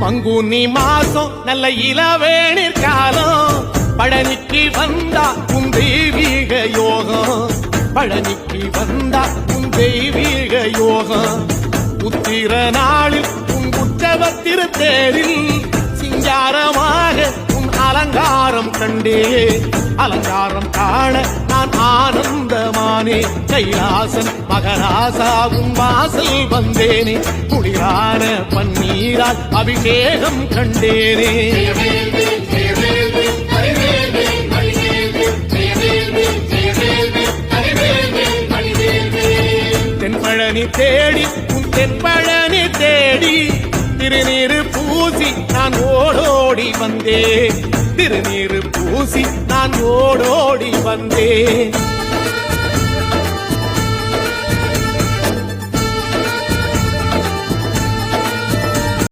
பங்குனி மாசம் நல்ல இளவேணிற் காலம் பழனிக்கு வந்தா உன் தெய்வீக யோகம் பழனிக்கு வந்தா உன் தெய்வீக யோகம் உத்திர நாளில் உன் உற்சவ தேரில் சிங்காரமாக உன் அலங்காரம் கண்டே அலங்காரம் காண நான் ஆனந்தமானே கைலாசன் மகராசா உன் வாசல் வந்தேனே குளிரான பன்னீரால் அபிஷேகம் கண்டேனே தென்பழனி தேடி உன் தென்பழனி தேடி திருநீரு பூசி நான் ஓடோடி வந்தேன் திருநீரு பூசி நான் ஓடோடி வந்தேன்